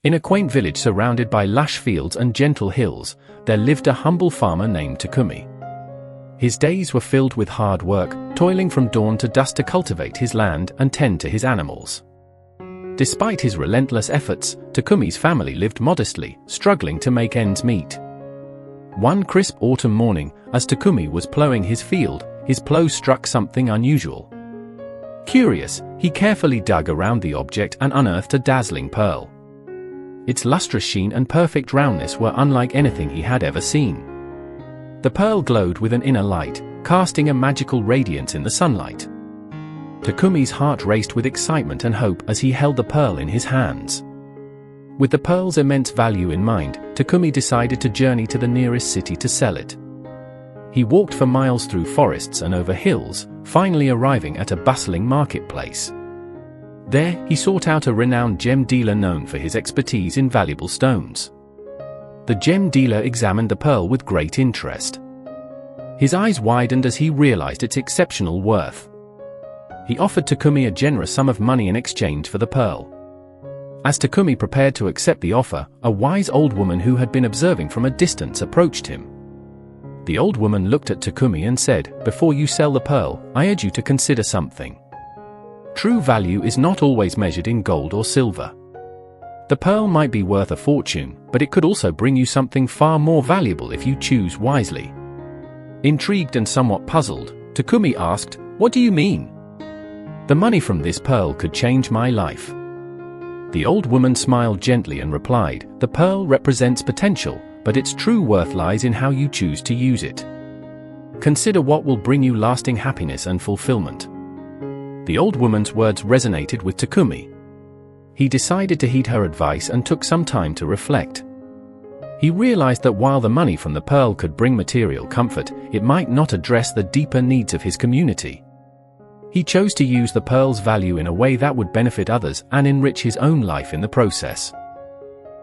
In a quaint village surrounded by lush fields and gentle hills, there lived a humble farmer named Takumi. His days were filled with hard work, toiling from dawn to dusk to cultivate his land and tend to his animals. Despite his relentless efforts, Takumi's family lived modestly, struggling to make ends meet. One crisp autumn morning, as Takumi was plowing his field, his plow struck something unusual. Curious, he carefully dug around the object and unearthed a dazzling pearl. Its lustrous sheen and perfect roundness were unlike anything he had ever seen. The pearl glowed with an inner light, casting a magical radiance in the sunlight. Takumi's heart raced with excitement and hope as he held the pearl in his hands. With the pearl's immense value in mind, Takumi decided to journey to the nearest city to sell it. He walked for miles through forests and over hills, finally arriving at a bustling marketplace. There, he sought out a renowned gem dealer known for his expertise in valuable stones. The gem dealer examined the pearl with great interest. His eyes widened as he realized its exceptional worth. He offered Takumi a generous sum of money in exchange for the pearl. As Takumi prepared to accept the offer, a wise old woman who had been observing from a distance approached him. The old woman looked at Takumi and said, "Before you sell the pearl, I urge you to consider something. True value is not always measured in gold or silver. The pearl might be worth a fortune, but it could also bring you something far more valuable if you choose wisely." Intrigued and somewhat puzzled, Takumi asked, "What do you mean?" "The money from this pearl could change my life." The old woman smiled gently and replied, "The pearl represents potential, but its true worth lies in how you choose to use it. Consider what will bring you lasting happiness and fulfillment." The old woman's words resonated with Takumi. He decided to heed her advice and took some time to reflect. He realized that while the money from the pearl could bring material comfort, it might not address the deeper needs of his community. He chose to use the pearl's value in a way that would benefit others and enrich his own life in the process.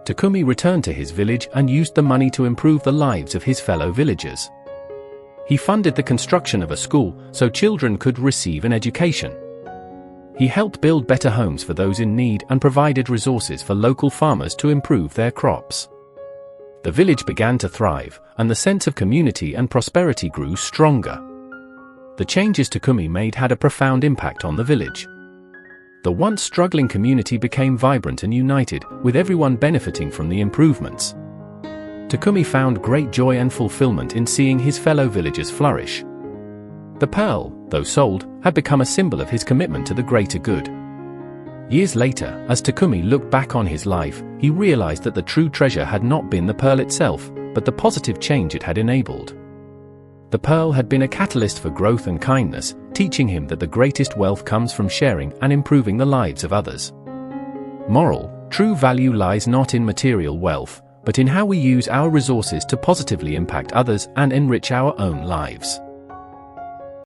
Takumi returned to his village and used the money to improve the lives of his fellow villagers. He funded the construction of a school so children could receive an education. He helped build better homes for those in need and provided resources for local farmers to improve their crops. The village began to thrive, and the sense of community and prosperity grew stronger. The changes Takumi made had a profound impact on the village. The once struggling community became vibrant and united, with everyone benefiting from the improvements. Takumi found great joy and fulfillment in seeing his fellow villagers flourish. The pearl, though sold, had become a symbol of his commitment to the greater good. Years later, as Takumi looked back on his life, he realized that the true treasure had not been the pearl itself, but the positive change it had enabled. The pearl had been a catalyst for growth and kindness, teaching him that the greatest wealth comes from sharing and improving the lives of others. Moral: true value lies not in material wealth, but in how we use our resources to positively impact others and enrich our own lives.